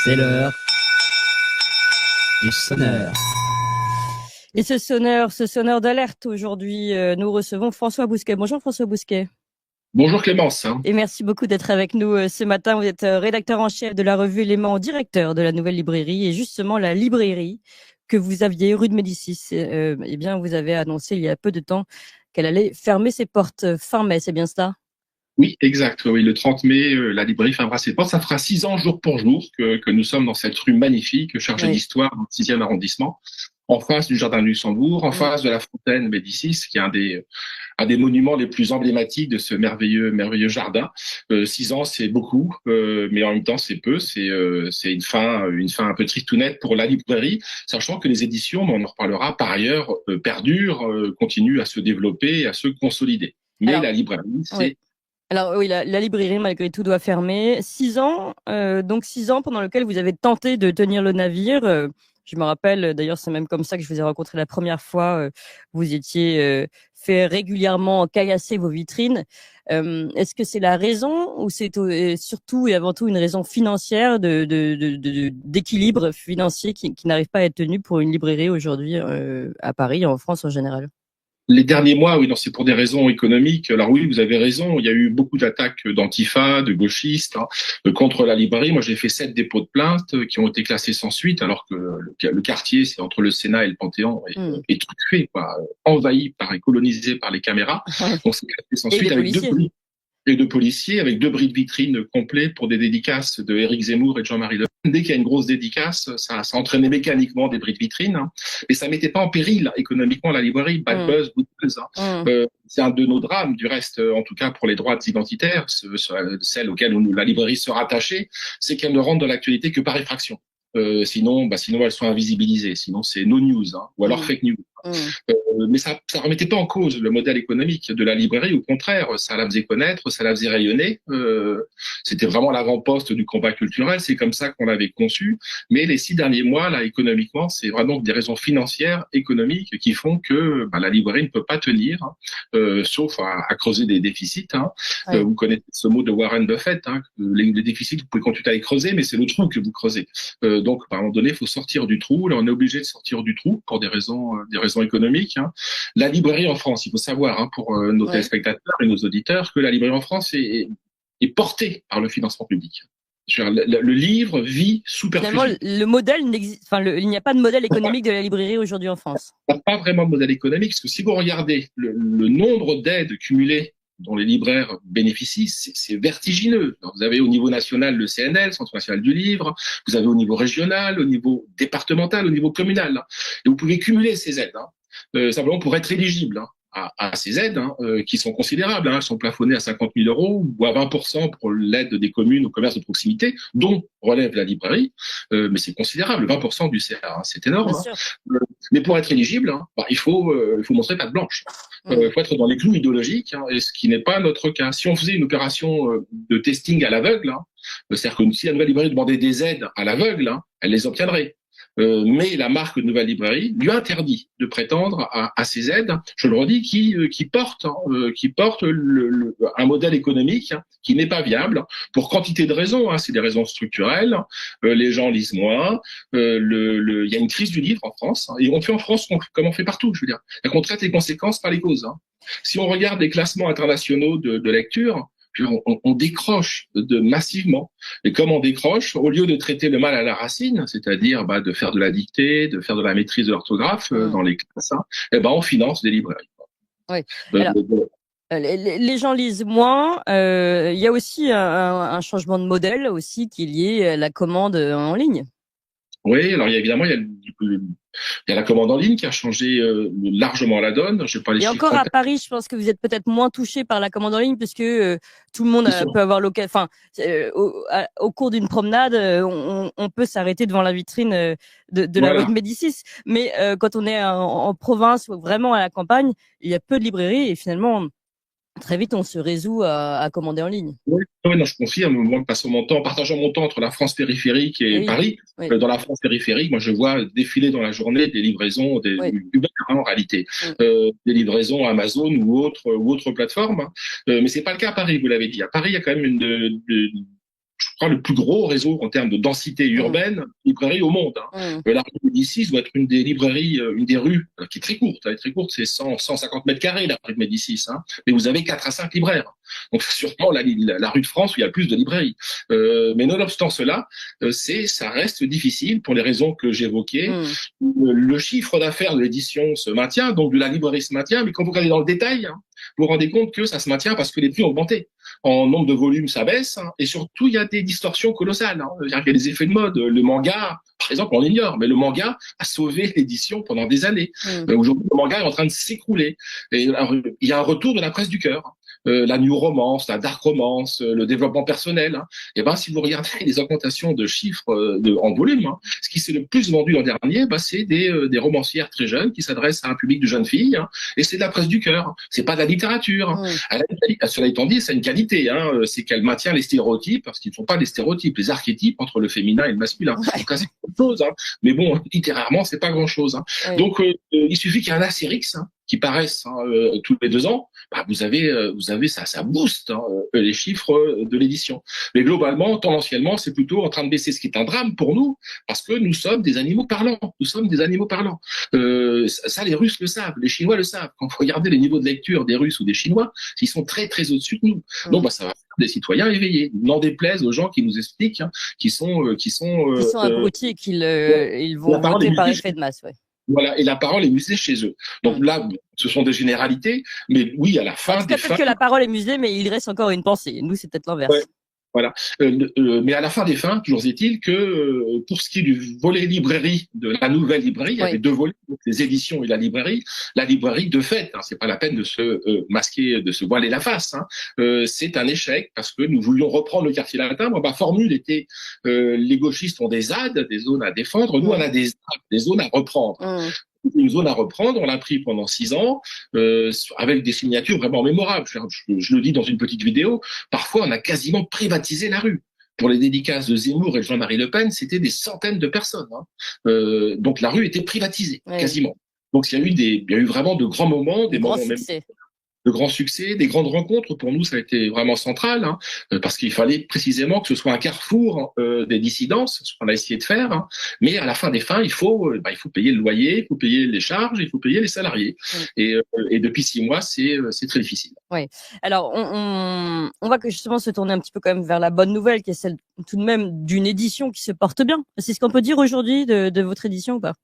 C'est l'heure du sonneur. Et ce sonneur d'alerte aujourd'hui, nous recevons François Bousquet. Bonjour François Bousquet. Bonjour Clémence. Et merci beaucoup d'être avec nous ce matin. Vous êtes rédacteur en chef de la revue Éléments, directeur de la Nouvelle Librairie. Et justement, la librairie que vous aviez rue de Médicis, eh bien, vous avez annoncé il y a peu de temps qu'elle allait fermer ses portes fin mai. C'est bien cela ? Oui, exact. Oui, le 30 mai, la librairie fermera ses portes. Ça fera 6 ans jour pour jour que nous sommes dans cette rue magnifique, chargée d'histoire, dans le 6e arrondissement, en face du Jardin de Luxembourg, en face de la fontaine Médicis, qui est un des monuments les plus emblématiques de ce merveilleux jardin. 6 ans, c'est beaucoup, mais en même temps, c'est peu. C'est une fin un peu tristounette pour la librairie, sachant que les éditions, on en reparlera par ailleurs, perdurent, continuent à se développer, à se consolider. Mais la librairie, c'est... Alors oui, la librairie malgré tout doit fermer. 6 ans, donc 6 ans pendant lesquels vous avez tenté de tenir le navire. Je me rappelle, d'ailleurs, c'est même comme ça que je vous ai rencontré la première fois. Vous étiez fait régulièrement caillasser vos vitrines. Est-ce que c'est la raison ou c'est surtout et avant tout une raison financière d'équilibre financier qui n'arrive pas à être tenu pour une librairie aujourd'hui à Paris et en France en général? Les derniers mois, oui, non, c'est pour des raisons économiques. Alors oui, vous avez raison. Il y a eu beaucoup d'attaques d'antifa, de gauchistes contre la librairie. Moi, j'ai fait 7 dépôts de plainte qui ont été classés sans suite, alors que le quartier, c'est entre le Sénat et le Panthéon, est truffé, envahi et colonisé par les caméras. Donc c'est classé sans suite avec deux policiers avec 2 bris de vitrine complets pour des dédicaces de Éric Zemmour et de Jean-Marie Le Pen. Dès qu'il y a une grosse dédicace, ça entraînait mécaniquement des bris de vitrine, mais ça mettait pas en péril économiquement la librairie. Bad buzz, good buzz. C'est un de nos drames, du reste, en tout cas pour les droites identitaires, celles auxquelles la librairie se rattachait, c'est qu'elle ne rentre dans l'actualité que par effraction. Sinon elles sont invisibilisées. Sinon, c'est no news, ou alors fake news. Mais ça remettait pas en cause le modèle économique de la librairie. Au contraire, ça la faisait connaître, ça la faisait rayonner. C'était vraiment l'avant-poste du combat culturel. C'est comme ça qu'on l'avait conçu. Mais les 6 derniers mois, là, économiquement, c'est vraiment des raisons financières, économiques, qui font que la librairie ne peut pas tenir, sauf à creuser des déficits. Vous connaissez ce mot de Warren Buffett. Les déficits, vous pouvez continuer à les creuser, mais c'est le trou que vous creusez. Donc, à un moment donné, il faut sortir du trou. Là, on est obligé de sortir du trou pour des raisons économiques. La librairie en France, il faut savoir, pour nos téléspectateurs et nos auditeurs, que la librairie en France est portée par le financement public. Le livre vit sous perfusion. Finalement, le modèle n'existe, il n'y a pas de modèle économique de la librairie aujourd'hui en France. Il n'y a pas vraiment de modèle économique, parce que si vous regardez le nombre d'aides cumulées dont les libraires bénéficient, c'est vertigineux. Alors, vous avez au niveau national le CNL, Centre national du livre, vous avez au niveau régional, au niveau départemental, au niveau communal. Et vous pouvez cumuler ces aides, simplement pour être éligible à ces aides, qui sont considérables. Elles sont plafonnées à 50 000 € ou à 20% pour l'aide des communes au commerce de proximité, dont relève la librairie. Mais c'est considérable, 20% du CA, c'est énorme. Mais pour être éligible, il faut montrer patte blanche. Il faut être dans les clous idéologiques, et ce qui n'est pas notre cas. Si on faisait une opération de testing à l'aveugle, c'est-à-dire que si la Nouvelle Librairie demandait des aides à l'aveugle, elle les obtiendrait. Mais la marque Nouvelle Librairie lui interdit de prétendre à ces aides, je le redis, qui portent un modèle économique qui n'est pas viable pour quantité de raisons. C'est des raisons structurelles. Les gens lisent moins. Il y a une crise du livre en France, et on fait en France comme on fait partout. Je veux dire, on traite les conséquences par les causes. Si on regarde les classements internationaux de lecture, on décroche massivement. Et comme on décroche, au lieu de traiter le mal à la racine, c'est-à-dire de faire de la dictée, de faire de la maîtrise de l'orthographe dans les classes, on finance des librairies. Oui. Alors, les gens lisent moins. Il y a aussi un changement de modèle aussi qui est lié à la commande en ligne. Oui, alors évidemment, il y a la commande en ligne qui a changé largement la donne. Je vais pas les Et encore à Paris, je pense que vous êtes peut-être moins touché par la commande en ligne, puisque tout le monde peut avoir l'occasion. Au cours d'une promenade, on peut s'arrêter devant la vitrine de la rue de Médicis. Mais quand on est en province ou vraiment à la campagne, il y a peu de librairies et finalement, très vite, on se résout à commander en ligne. Oui, non, je confirme. Moi, partageant mon temps entre la France périphérique et Paris. Dans la France périphérique, moi, je vois défiler dans la journée des livraisons, des Uber en réalité, des livraisons Amazon ou autres plateformes. Mais c'est pas le cas à Paris, vous l'avez dit. À Paris, il y a quand même crois, le plus gros réseau en termes de densité urbaine, librairie au monde. La rue Médicis doit être une des librairies, une des rues, qui est très courte. Elle est très courte, c'est 150 mètres carrés, la rue de Médicis. Mais vous avez 4 à 5 libraires. Donc, c'est sûrement la rue de France où il y a le plus de librairies. Mais nonobstant cela, ça reste difficile pour les raisons que j'évoquais. Le chiffre d'affaires de l'édition se maintient, donc de la librairie se maintient, mais quand vous regardez dans le détail, vous vous rendez compte que ça se maintient parce que les prix ont augmenté. En nombre de volumes, ça baisse, et surtout, il y a des distorsions colossales. Il y a des effets de mode. Le manga, par exemple, on l'ignore, mais le manga a sauvé l'édition pendant des années. Aujourd'hui, le manga est en train de s'écrouler. Et alors, il y a un retour de la presse du cœur. La new romance, la dark romance, le développement personnel. Et si vous regardez les augmentations de chiffres en volume, ce qui s'est le plus vendu l'an dernier, c'est des romancières très jeunes qui s'adressent à un public de jeunes filles, et c'est de la presse du cœur. C'est pas de la littérature. Cela étant dit, c'est une qualité, c'est qu'elle maintient les stéréotypes, parce qu'ils ne sont pas des stéréotypes, les archétypes entre le féminin et le masculin. En tout cas, c'est quelque chose, mais bon, littérairement, c'est pas grand-chose. Donc, il suffit qu'il y ait un Astérix qui paraissent tous les 2 ans, vous avez ça booste les chiffres de l'édition. Mais globalement, tendanciellement, c'est plutôt en train de baisser, ce qui est un drame pour nous, parce que nous sommes des animaux parlants. Ça, les Russes le savent, les Chinois le savent. Quand vous regardez les niveaux de lecture des Russes ou des Chinois, ils sont très très au-dessus de nous. Donc, ça va faire des citoyens éveillés. N'en déplaise aux gens qui nous expliquent, qui sont abrutis et ils vont voter par effet de masse. Voilà, et la parole est musée chez eux. Donc là, ce sont des généralités, mais oui, à la fin des fins... Peut-être que la parole est musée, mais il reste encore une pensée. Nous, c'est peut-être l'inverse. Voilà. Mais à la fin des fins, toujours est-il que pour ce qui est du volet librairie de la nouvelle librairie, il y avait 2 volets, donc les éditions et la librairie. La librairie, de fait, c'est pas la peine de se masquer, de se voiler la face. C'est un échec parce que nous voulions reprendre le quartier latin. Ma formule était les gauchistes ont des ZAD, des zones à défendre. Nous, on a des zones à reprendre. Une zone à reprendre, on l'a pris pendant 6 ans, avec des signatures vraiment mémorables. Je le dis dans une petite vidéo, parfois on a quasiment privatisé la rue. Pour les dédicaces de Zemmour et de Jean-Marie Le Pen, c'était des centaines de personnes. Donc la rue était privatisée, quasiment. Donc il y a eu vraiment de grands moments, des moments même de grands succès, des grandes rencontres. Pour nous, ça a été vraiment central, parce qu'il fallait précisément que ce soit un carrefour des dissidences, ce qu'on a essayé de faire. Mais à la fin des fins, il faut payer le loyer, il faut payer les charges, il faut payer les salariés. Et depuis 6 mois, c'est très difficile. Oui. Alors, on va justement se tourner un petit peu quand même vers la bonne nouvelle, qui est celle tout de même d'une édition qui se porte bien. C'est ce qu'on peut dire aujourd'hui de votre édition ou pas?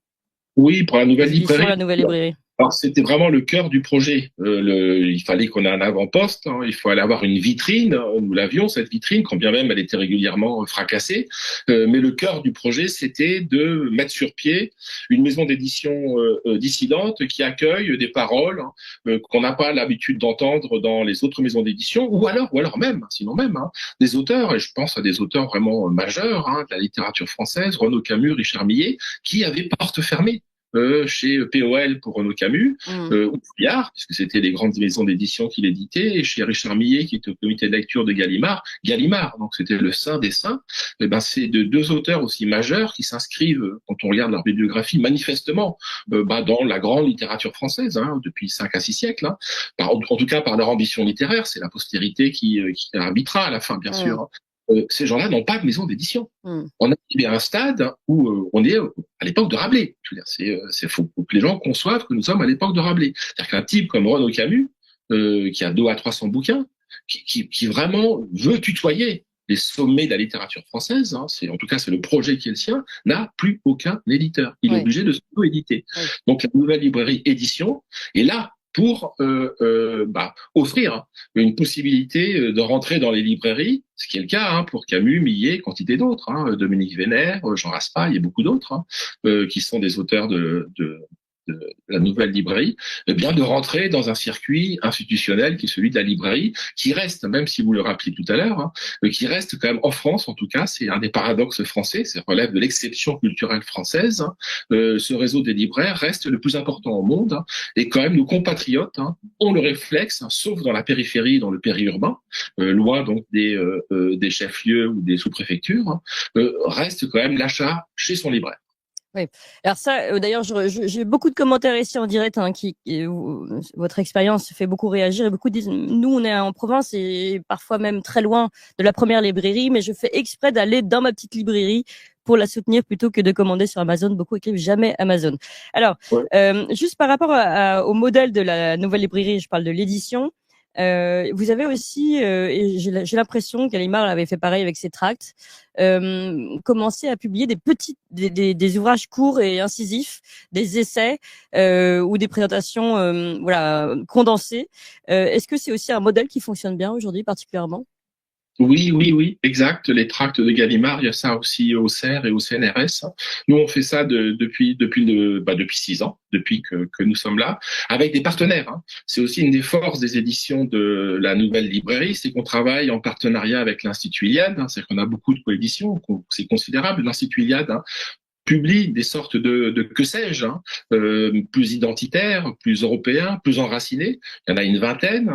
Oui, pour la nouvelle librairie. La nouvelle librairie. Alors, c'était vraiment le cœur du projet. Il fallait qu'on ait un avant-poste, il fallait avoir une vitrine. Nous l'avions, cette vitrine, quand bien même elle était régulièrement fracassée. Mais le cœur du projet, c'était de mettre sur pied une maison d'édition dissidente qui accueille des paroles qu'on n'a pas l'habitude d'entendre dans les autres maisons d'édition, ou alors même, sinon même, des auteurs, et je pense à des auteurs vraiment majeurs de la littérature française, Renaud Camus, Richard Millet, qui avaient porte fermée. Chez POL pour Renaud Camus, ou Fouillard, puisque c'était les grandes maisons d'édition qui l'éditaient, et chez Richard Millet, qui était au comité de lecture de Gallimard, donc c'était le saint des saints. C'est de 2 auteurs aussi majeurs qui s'inscrivent, quand on regarde leur bibliographie, manifestement dans la grande littérature française, depuis 5 à 6 siècles, en tout cas par leur ambition littéraire. C'est la postérité qui arbitrera à la fin, bien sûr. Ces gens-là n'ont pas de maison d'édition. On a arrivé à un stade où on est à l'époque de Rabelais. Je veux dire, c'est faut que les gens conçoivent que nous sommes à l'époque de Rabelais. C'est-à-dire qu'un type comme Renaud Camus, qui a 200 à 300 bouquins, qui vraiment veut tutoyer les sommets de la littérature française, en tout cas c'est le projet qui est le sien, n'a plus aucun éditeur. Il est obligé de s'auto-éditer. Donc la nouvelle librairie édition est là pour offrir une possibilité de rentrer dans les librairies, ce qui est le cas pour Camus, Millet, quantité d'autres, Dominique Vénère, Jean Raspail et beaucoup d'autres, qui sont des auteurs de la nouvelle librairie, de rentrer dans un circuit institutionnel qui est celui de la librairie, qui reste, même si vous le rappelez tout à l'heure, qui reste quand même en France, en tout cas, c'est un des paradoxes français, ça relève de l'exception culturelle française. Ce réseau des libraires reste le plus important au monde, et quand même nos compatriotes ont le réflexe, sauf dans la périphérie, dans le périurbain, loin donc des chefs-lieux ou des sous-préfectures, reste quand même l'achat chez son libraire. Oui. Alors ça, d'ailleurs, j'ai beaucoup de commentaires ici en direct où votre expérience fait beaucoup réagir et beaucoup disent, nous, on est en province et parfois même très loin de la première librairie, mais je fais exprès d'aller dans ma petite librairie pour la soutenir plutôt que de commander sur Amazon. Beaucoup écrivent jamais Amazon. Alors, Ouais. juste par rapport au modèle de la nouvelle librairie, je parle de l'édition. Vous avez aussi, et j'ai l'impression qu'Gallimard avait fait pareil avec ses tracts, commencé à publier des ouvrages courts et incisifs, des essais ou des présentations, voilà, condensées. Est-ce que c'est aussi un modèle qui fonctionne bien aujourd'hui particulièrement? Oui, exact. Les tracts de Gallimard, il y a ça aussi au CERF et au CNRS. Nous, on fait ça depuis 6 ans, depuis que nous sommes là, avec des partenaires. C'est aussi une des forces des éditions de la nouvelle librairie, c'est qu'on travaille en partenariat avec l'Institut Iliade. C'est-à-dire qu'on a beaucoup de coéditions, c'est considérable. L'Institut Iliade publie des sortes de que sais-je, plus identitaires, plus européens, plus enracinés. Il y en a une vingtaine,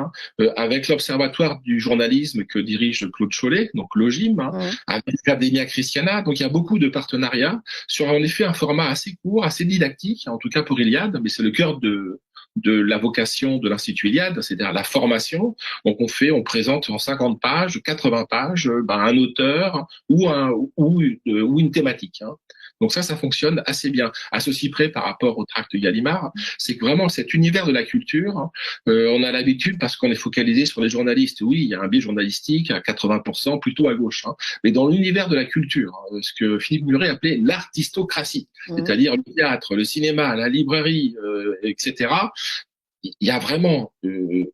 avec l'Observatoire du journalisme que dirige Claude Cholet, donc l'OJIM, avec l'Academia Christiana. Donc il y a beaucoup de partenariats sur en effet un format assez court, assez didactique, en tout cas pour Iliade, mais c'est le cœur de la vocation de l'Institut Iliade, c'est-à-dire la formation. Donc on présente en 50 pages, 80 pages, un auteur ou une thématique. Donc ça fonctionne assez bien. À ceci près par rapport au tract Gallimard, c'est que vraiment cet univers de la culture, on a l'habitude parce qu'on est focalisé sur les journalistes. Oui, il y a un biais journalistique à 80% plutôt à gauche, mais dans l'univers de la culture, ce que Philippe Muret appelait l'artistocratie, c'est-à-dire le théâtre, le cinéma, la librairie, etc. Il y a vraiment une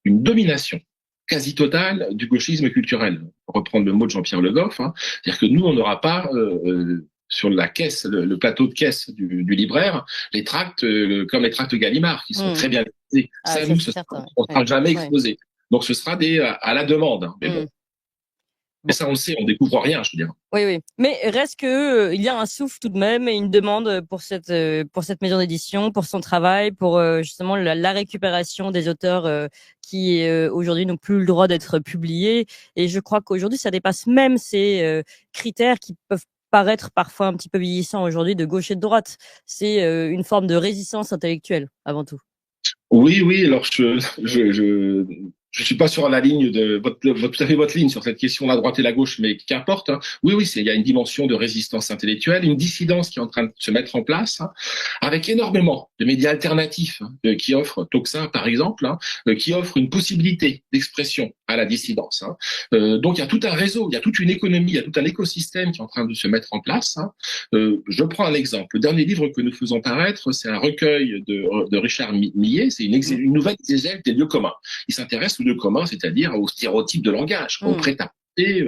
domination quasi totale du gauchisme culturel. Pour reprendre le mot de Jean-Pierre Le Goff, c'est-à-dire que nous, on n'aura pas sur la caisse, le plateau de caisse du libraire, les tracts comme les tracts Gallimard, qui sont très bien exposés. Ça, nous, on ne sera jamais exposé. Donc, ce sera à la demande. Mais bon. Mais ça, on le sait, on découvre rien, je veux dire. Oui. Mais reste que il y a un souffle tout de même et une demande pour cette maison d'édition, pour son travail, pour justement la récupération des auteurs qui aujourd'hui n'ont plus le droit d'être publiés. Et je crois qu'aujourd'hui, ça dépasse même ces critères qui peuvent paraître parfois un petit peu vieillissants aujourd'hui de gauche et de droite. C'est une forme de résistance intellectuelle avant tout. Oui. Alors je suis pas sur la ligne de tout à fait votre ligne sur cette question la droite et la gauche, mais qu'importe. Oui, il y a une dimension de résistance intellectuelle, une dissidence qui est en train de se mettre en place, avec énormément de médias alternatifs qui offrent Toxin par exemple, qui offrent une possibilité d'expression à la dissidence. Donc il y a tout un réseau, il y a toute une économie, il y a tout un écosystème qui est en train de se mettre en place. Je prends un exemple. Le dernier livre que nous faisons paraître, c'est un recueil de Richard Millet, c'est une nouvelle exégèse des lieux communs. Il s'intéresse aux lieux communs, c'est-à-dire aux stéréotypes de langage qu'on prête à porter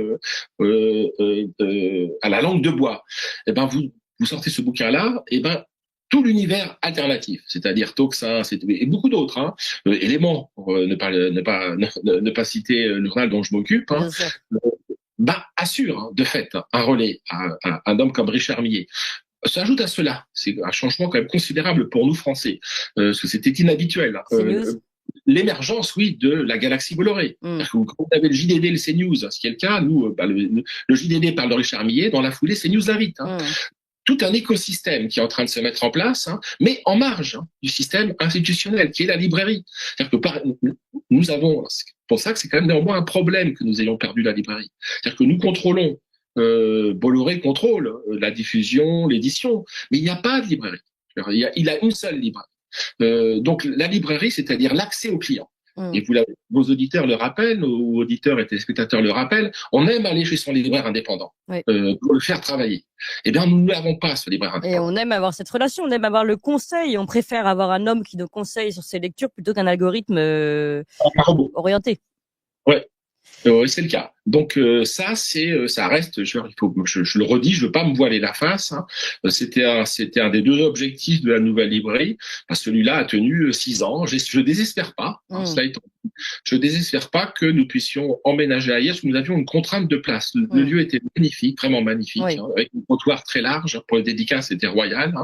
à la langue de bois. Et ben vous sortez ce bouquin-là, et ben tout l'univers alternatif, c'est-à-dire Toxin, et beaucoup d'autres éléments, pour ne pas citer le journal dont je m'occupe, assure de fait un relais à un homme comme Richard Millet. S'ajoute à cela, c'est un changement quand même considérable pour nous Français, parce que c'était inhabituel. L'émergence, de la galaxie Bolloré. Quand vous avez le JDD, le CNews, ce qui est le cas, nous, le JDD parle de Richard Millet, dans la foulée, CNews l'invite. Tout un écosystème qui est en train de se mettre en place, mais en marge du système institutionnel, qui est la librairie. C'est-à-dire que nous avons, c'est pour ça que c'est quand même néanmoins un problème que nous ayons perdu la librairie. C'est-à-dire que nous contrôlons, Bolloré contrôle la diffusion, l'édition, mais il n'y a pas de librairie. Il a une seule librairie. Donc la librairie, c'est-à-dire l'accès aux clients. Et vos auditeurs le rappellent, ou auditeurs et téléspectateurs le rappellent, on aime aller chez son libraire indépendant pour le faire travailler. Eh bien, nous n'avons pas ce libraire indépendant. Et on aime avoir cette relation, on aime avoir le conseil, on préfère avoir un homme qui nous conseille sur ses lectures plutôt qu'un algorithme orienté. Ouais. C'est le cas. Donc ça reste. Je le redis, je veux pas me voiler la face. C'était un des deux objectifs de la nouvelle librairie. Celui-là a tenu 6 ans. Je désespère pas. Je désespère pas que nous puissions emménager ailleurs, parce que nous avions une contrainte de place. Le lieu était magnifique, vraiment magnifique, avec un trottoir très large. Pour les dédicaces, c'était royal.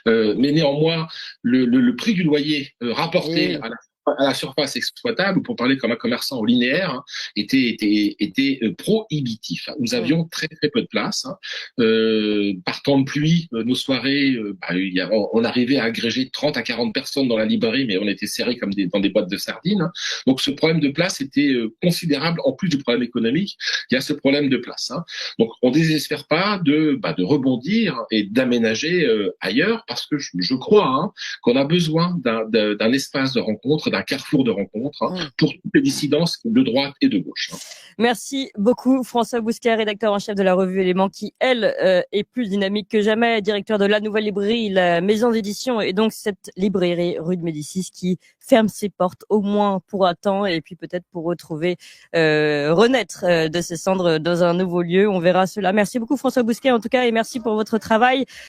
Mais néanmoins, le prix du loyer rapporté à la à la surface exploitable, ou pour parler comme un commerçant au linéaire, hein, était prohibitif. Nous avions très très peu de place. Hein. Par temps de pluie, nos soirées, on arrivait à agréger 30 à 40 personnes dans la librairie, mais on était serrés comme dans des boîtes de sardines. Hein. Donc ce problème de place était considérable. En plus du problème économique, il y a ce problème de place. Hein. Donc on désespère pas de rebondir et d'aménager ailleurs, parce que je crois hein, qu'on a besoin d'un espace de rencontre, d'un carrefour de rencontre hein, pour toutes les dissidences de droite et de gauche. Hein. Merci beaucoup François Bousquet, rédacteur en chef de la revue Éléments, qui elle est plus dynamique que jamais, directeur de la Nouvelle Librairie, la maison d'édition, et donc cette librairie rue de Médicis qui ferme ses portes au moins pour un temps, et puis peut-être pour retrouver renaître de ses cendres dans un nouveau lieu. On verra cela. Merci beaucoup François Bousquet en tout cas, et merci pour votre travail.